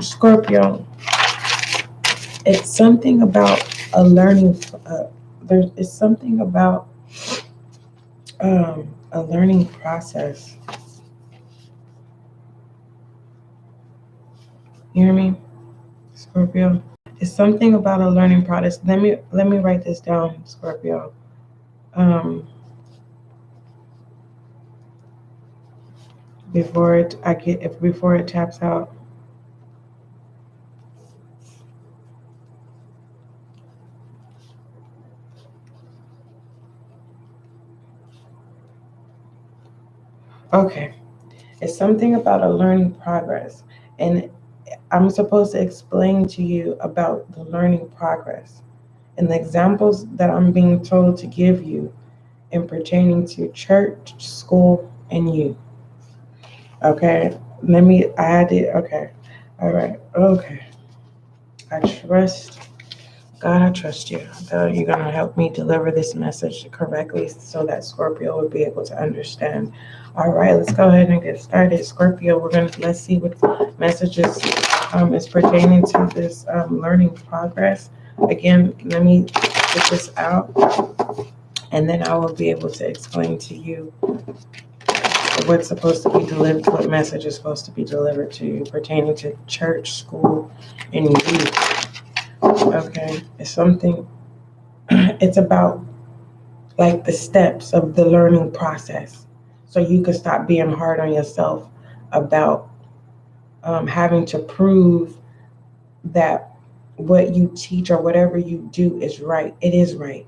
Scorpio, it's something about a learning. It's something about a learning process. You hear me, Scorpio? It's something about a learning process. Let me write this down, Scorpio. Before it taps out. Okay. It's something about a learning progress. And I'm supposed to explain to you about the learning progress. And the examples that I'm being told to give you in pertaining to church, school, and you. Okay? I had it. Okay. All right. Okay. I trust God, I trust you. You're going to help me deliver this message correctly so that Scorpio will be able to understand. All right, let's go ahead and get started. Scorpio, let's see what messages is pertaining to this learning progress. Again, let me get this out, and then I will be able to explain to you what's supposed to be delivered, what message is supposed to be delivered to you pertaining to church, school, and youth. Okay, it's about like the steps of the learning process. So you can stop being hard on yourself about having to prove that what you teach or whatever you do is right. It is right.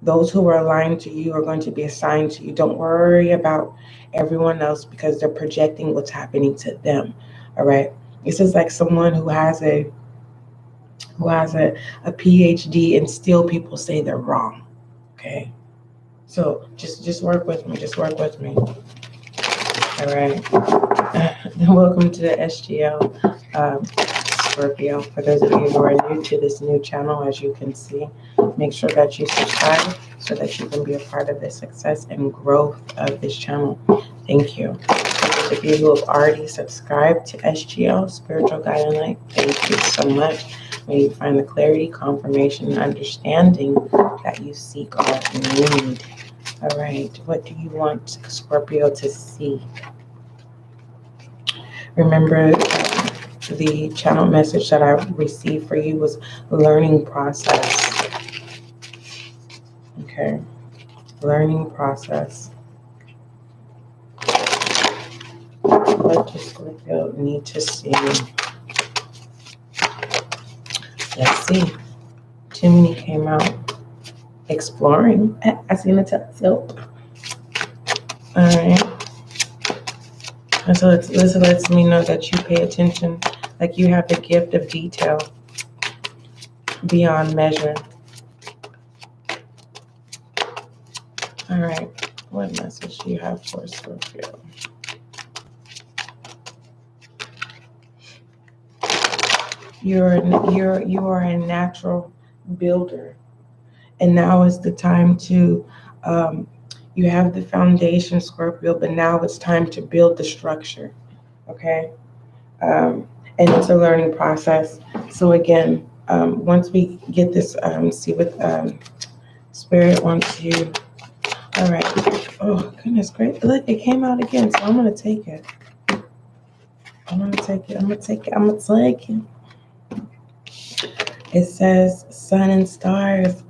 Those who are aligned to you are going to be assigned to you. Don't worry about everyone else because they're projecting what's happening to them. All right. This is like someone who has a PhD and still people say they're wrong. Okay. So just work with me. Just work with me. All right. Welcome to the SGL Scorpio. For those of you who are new to this new channel, as you can see, make sure that you subscribe so that you can be a part of the success and growth of this channel. Thank you. For those of you who have already subscribed to SGL, Spiritual Guide and Light, thank you so much. May you find the clarity, confirmation, and understanding that you seek or need. All right. What do you want Scorpio to see? Remember, the channel message that I received for you was learning process. Okay. Learning process. What does Scorpio need to see? Let's see. Too many came out. Exploring. I seen a telescope. All right. And so this lets me know that you pay attention, like you have the gift of detail beyond measure. All right. What message do you have for Scorpio? You are a natural builder. And now is the time to, you have the foundation, Scorpio, but now it's time to build the structure, okay? And it's a learning process. So again, once we get this, see what Spirit wants you. All right. Oh, goodness, great. Look, it came out again, so I'm going to take it. I'm going to take it. It says sun and stars.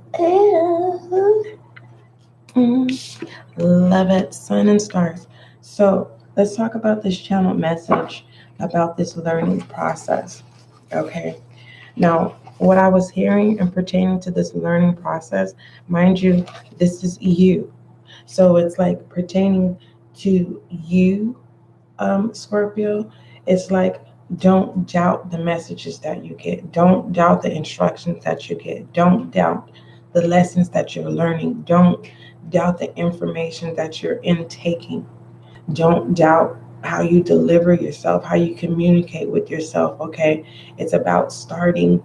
Love it. Sun and stars. So let's talk about this channel message about this learning process. Okay. Now, what I was hearing and pertaining to this learning process, mind you, this is you. So it's like pertaining to you, Scorpio. It's like, don't doubt the messages that you get. Don't doubt the instructions that you get. Don't doubt the lessons that you're learning. Don't doubt the information that you're intaking. Don't doubt how you deliver yourself, how you communicate with yourself, okay? It's about starting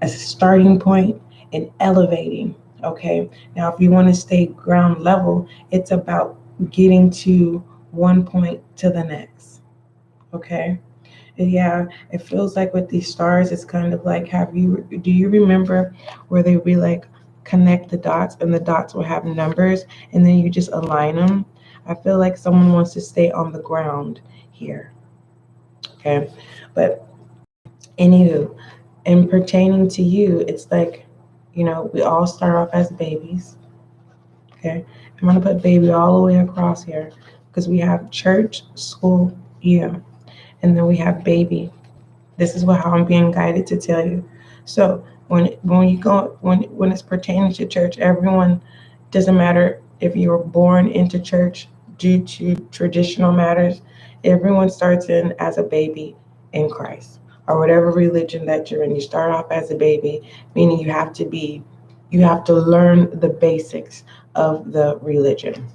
a starting point and elevating, Okay, now if you want to stay ground level, it's about getting to one point to the next. Okay, yeah, it feels like with these stars, it's kind of like, do you remember where they be like connect the dots and the dots will have numbers and then you just align them? I feel like someone wants to stay on the ground here. Okay, but anywho, and pertaining to you, it's like, we all start off as babies. Okay, I'm gonna put baby all the way across here because we have church, school, and then we have baby. This is how I'm being guided to tell you. So when it's pertaining to church, everyone, doesn't matter if you were born into church due to traditional matters, everyone starts in as a baby in Christ or whatever religion that you're in. You start off as a baby, meaning you have to learn the basics of the religion.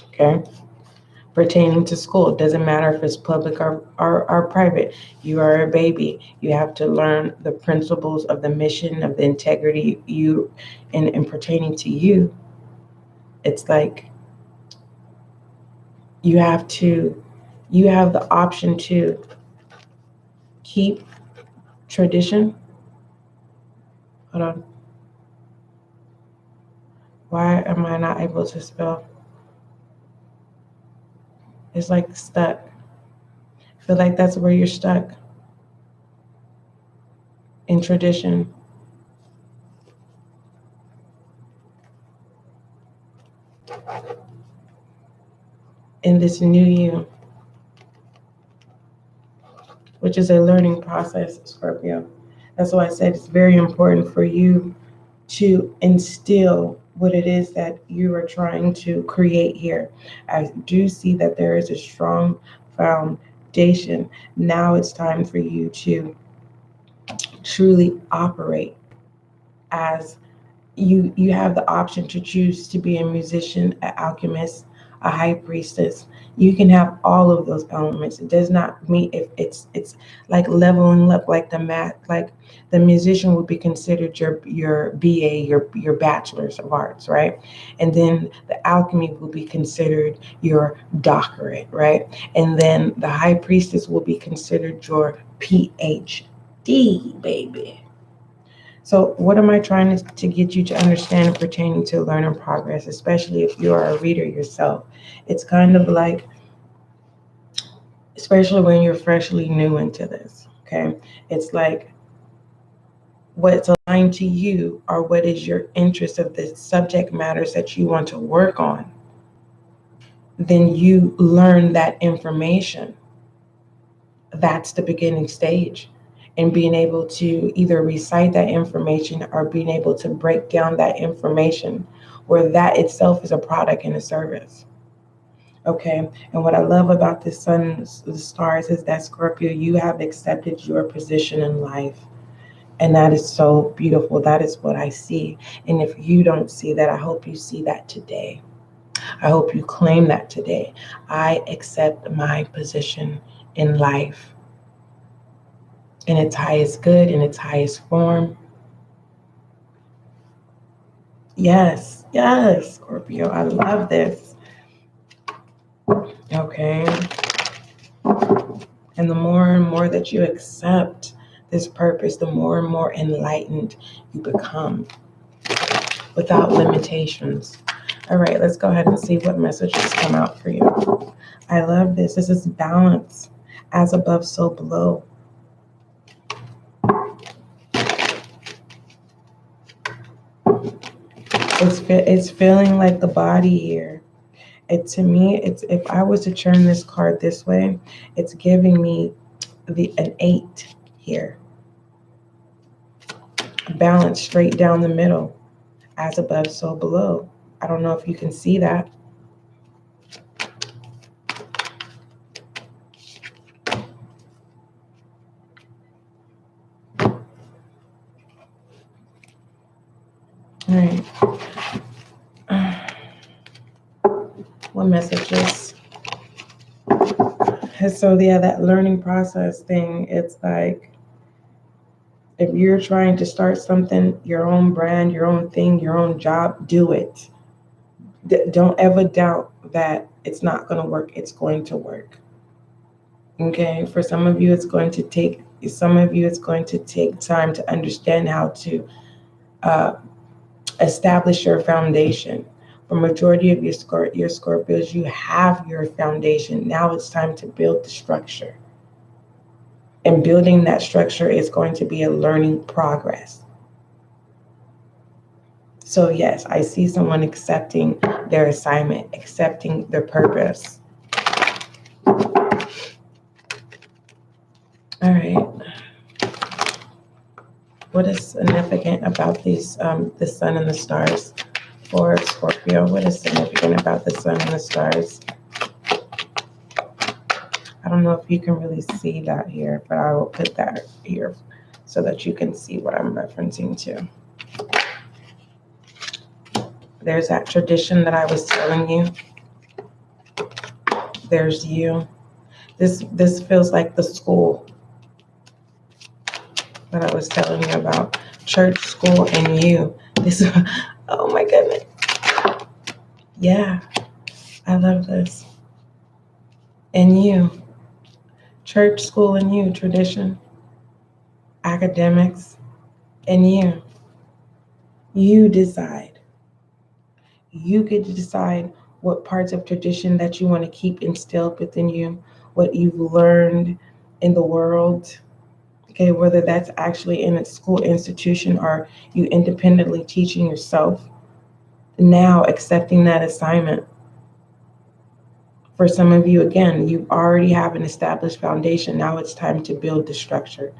Okay? Pertaining to school, it doesn't matter if it's public or private. You are a baby. You have to learn the principles of the mission, of the integrity. And pertaining to you, it's like you have the option to keep tradition. Hold on. Why am I not able to spell? It's like stuck. I feel like that's where you're stuck in tradition. In this new you, which is a learning process, Scorpio. That's why I said it's very important for you to instill what it is that you are trying to create here. I do see that there is a strong foundation. Now it's time for you to truly operate as you have the option to choose to be a musician, an alchemist, a high priestess. You can have all of those elements. It does not mean if it's like leveling up, like the math, like the musician would be considered your BA, your bachelor's of arts, right? And then the alchemy will be considered your doctorate, right? And then the high priestess will be considered your PhD, baby. So what am I trying to get you to understand pertaining to learning progress, especially if you are a reader yourself? It's kind of like, especially when you're freshly new into this, okay? It's like what's aligned to you or what is your interest of the subject matters that you want to work on. Then you learn that information. That's the beginning stage. And being able to either recite that information or being able to break down that information where that itself is a product and a service. Okay, and what I love about the sun, the stars, is that Scorpio, you have accepted your position in life. And that is so beautiful. That is what I see. And if you don't see that, I hope you see that today. I hope you claim that today. I accept my position in life in its highest good, in its highest form. Yes, yes, Scorpio, I love this. Okay. And the more and more that you accept this purpose, the more and more enlightened you become without limitations. All right, let's go ahead and see what messages come out for you. I love this. This is balance. As above, so below. It's feeling like the body here. To me, it's if I was to turn this card this way, it's giving me an 8 here. Balance straight down the middle. As above, so below. I don't know if you can see that. All right. What messages? So yeah, that learning process thing, it's like If you're trying to start something, your own brand, your own thing, your own job, do it. Don't ever doubt that it's not going to work. It's going to work. Okay? For some of you, it's going to take time to understand how to establish your foundation. For majority of your Scorpios, you have your foundation. Now it's time to build the structure. And building that structure is going to be a learning progress. So yes, I see someone accepting their assignment, accepting their purpose. All right. What is significant about these, the sun and the stars for Scorpio? What is significant about the sun and the stars? I don't know if you can really see that here, but I will put that here so that you can see what I'm referencing to. There's that tradition that I was telling you. There's you. This feels like the school that I was telling you about. Church, school, and you. This, oh my goodness. Yeah, I love this. And you. Church, school, and you. Tradition, academics, and you. You decide. You get to decide what parts of tradition that you want to keep instilled within you, what you've learned in the world. Okay, whether that's actually in a school institution or you independently teaching yourself. Now accepting that assignment. For some of you, again, you already have an established foundation. Now it's time to build the structure.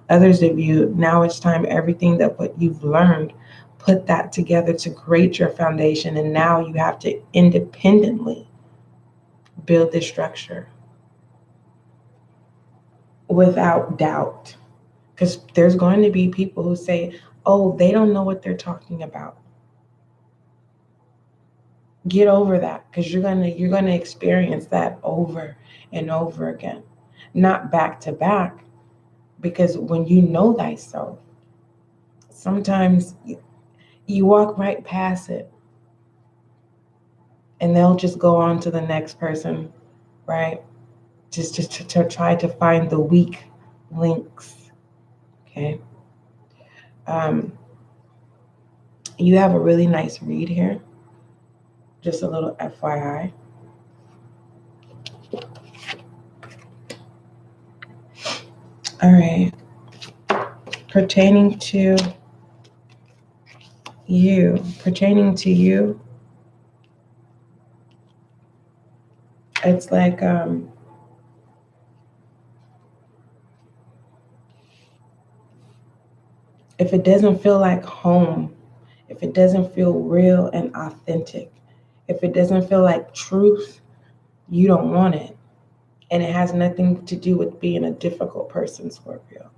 Others of you, now it's time everything that what you've learned, put that together to create your foundation. And now you have to independently build this structure without doubt. Because there's going to be people who say, oh, they don't know what they're talking about. Get over that, because you're gonna experience that over and over again. Not back to back, because when you know thyself, sometimes you walk right past it and they'll just go on to the next person, right? Just to try to find the weak links. Okay. You have a really nice read here. Just a little FYI. All right. Pertaining to you, it's like if it doesn't feel like home, if it doesn't feel real and authentic, if it doesn't feel like truth, you don't want it. And it has nothing to do with being a difficult person, Scorpio.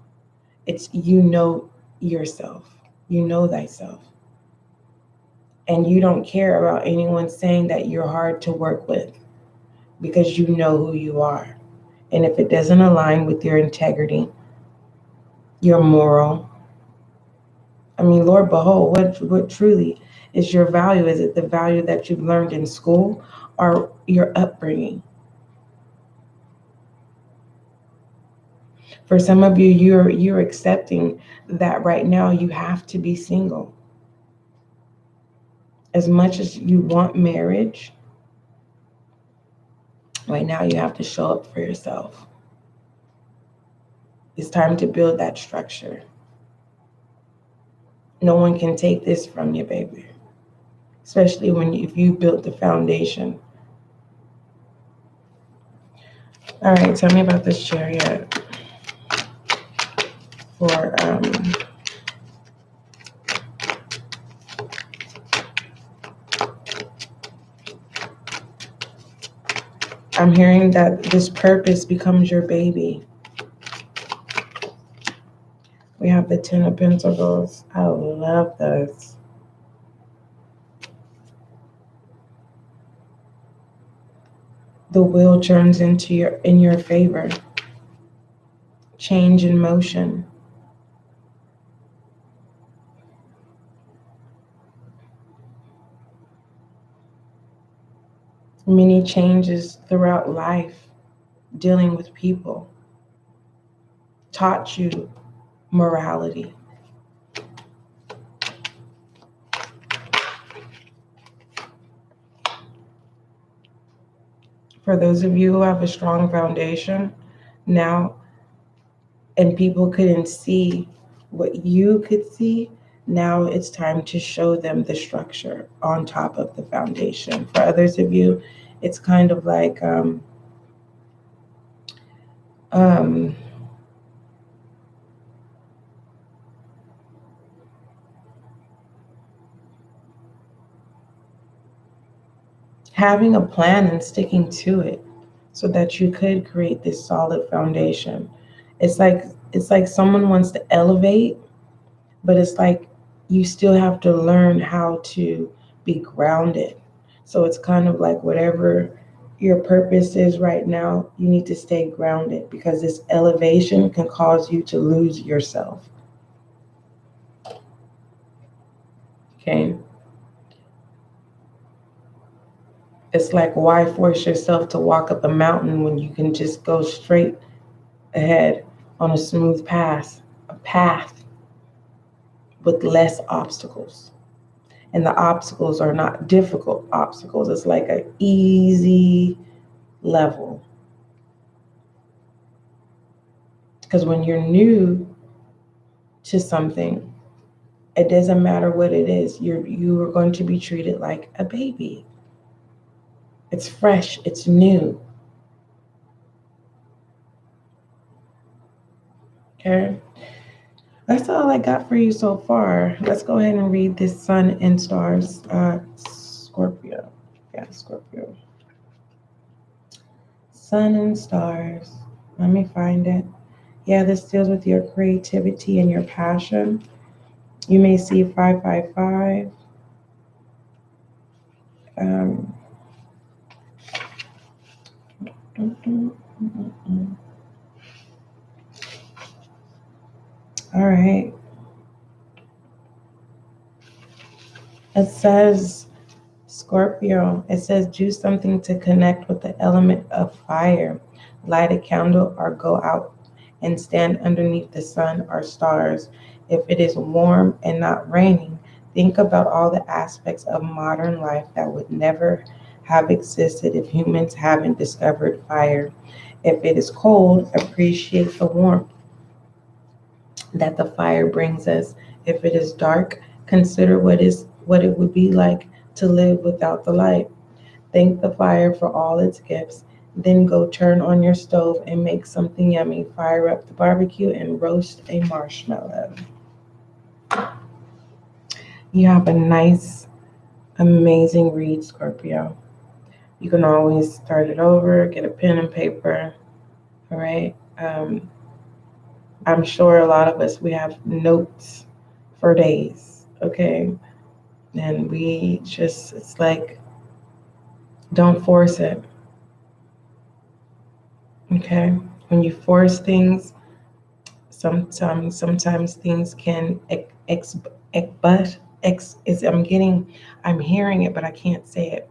It's you know yourself. You know thyself. And you don't care about anyone saying that you're hard to work with because you know who you are. And if it doesn't align with your integrity, your moral, I mean, Lord, behold, what truly is your value? Is it the value that you've learned in school or your upbringing? For some of you, you're accepting that right now you have to be single. As much as you want marriage, right now you have to show up for yourself. It's time to build that structure. No one can take this from you, baby. Especially if you built the foundation. All right, tell me about this chariot for I'm hearing that this purpose becomes your baby. We have the 10 of Pentacles. I love this. The wheel turns in your favor. Change in motion. Many changes throughout life, dealing with people, taught you morality. For those of you who have a strong foundation now, and people couldn't see what you could see, now it's time to show them the structure on top of the foundation. For others of you, it's kind of like um, having a plan and sticking to it so that you could create this solid foundation. It's like someone wants to elevate, but it's like you still have to learn how to be grounded. So it's kind of like whatever your purpose is right now, you need to stay grounded because this elevation can cause you to lose yourself. Okay? It's like, why force yourself to walk up a mountain when you can just go straight ahead on a smooth path, a path with less obstacles? And the obstacles are not difficult obstacles. It's like an easy level. Because when you're new to something, it doesn't matter what it is. You are going to be treated like a baby. It's fresh. It's new. Okay. That's all I got for you so far. Let's go ahead and read this Sun and Stars. Scorpio. Yeah, Scorpio. Sun and Stars. Let me find it. Yeah, this deals with your creativity and your passion. You may see 555. Um, all right. It says, Scorpio, it says, do something to connect with the element of fire. Light a candle or go out and stand underneath the sun or stars. If it is warm and not raining, think about all the aspects of modern life that would never have existed if humans haven't discovered fire. If it is cold, appreciate the warmth that the fire brings us. If it is dark, consider what it would be like to live without the light. Thank the fire for all its gifts. Then go turn on your stove and make something yummy. Fire up the barbecue and roast a marshmallow. You have a nice, amazing read, Scorpio. You can always start it over, get a pen and paper. All right. I'm sure a lot of us, we have notes for days. Okay. And we just, it's like, don't force it. Okay. When you force things, sometimes things can I'm hearing it, but I can't say it.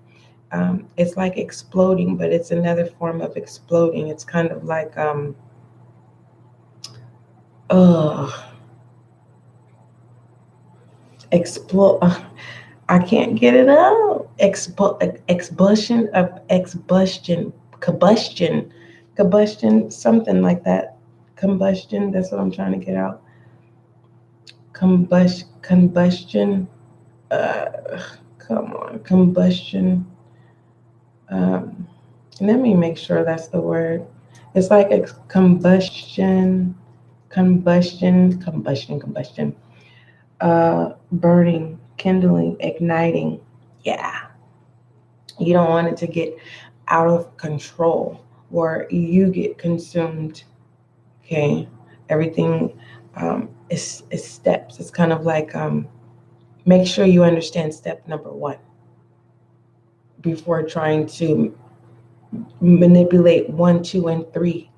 It's like exploding, but it's another form of exploding. It's kind of like explode. I can't get it out. Combustion, something like that. Combustion. That's what I'm trying to get out. Combustion. Come on, combustion. Let me make sure that's the word. It's like combustion. Burning, kindling, igniting. Yeah, you don't want it to get out of control or you get consumed. Okay, everything is steps. It's kind of like make sure you understand step number 1 before trying to manipulate 1, 2, and 3,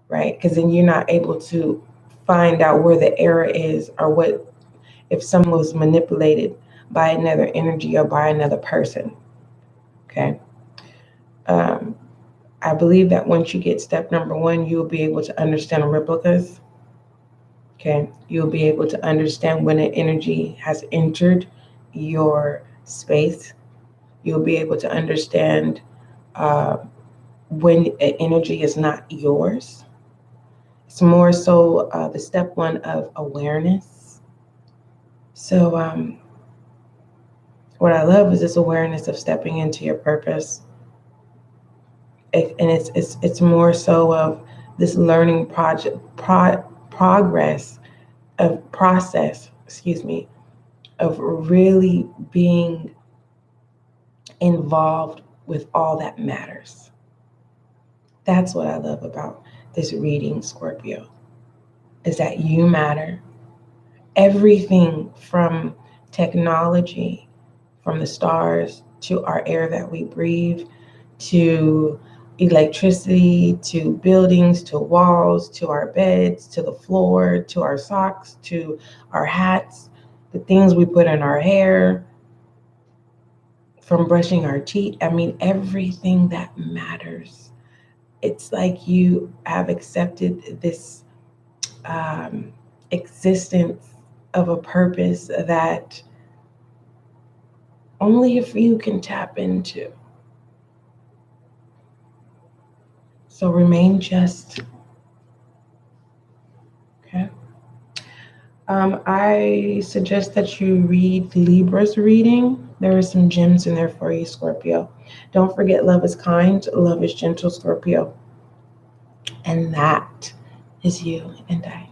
right? Because then you're not able to find out where the error is or what if someone was manipulated by another energy or by another person. Okay. I believe that once you get step number 1, you'll be able to understand replicas. Okay, you'll be able to understand when an energy has entered your space. You'll be able to understand when an energy is not yours. It's more so the step 1 of awareness. So what I love is this awareness of stepping into your purpose. And it's more so of this learning process, of really being involved with all that matters. That's what I love about this reading, Scorpio, is that you matter. Everything from technology, from the stars, to our air that we breathe, to electricity, to buildings, to walls, to our beds, to the floor, to our socks, to our hats, the things we put in our hair, from brushing our teeth. I mean, everything that matters. It's like you have accepted this existence of a purpose that only a few can tap into. So remain just. Okay. I suggest that you read Libra's reading. There are some gems in there for you, Scorpio. Don't forget, love is kind, love is gentle, Scorpio. And that is you and I.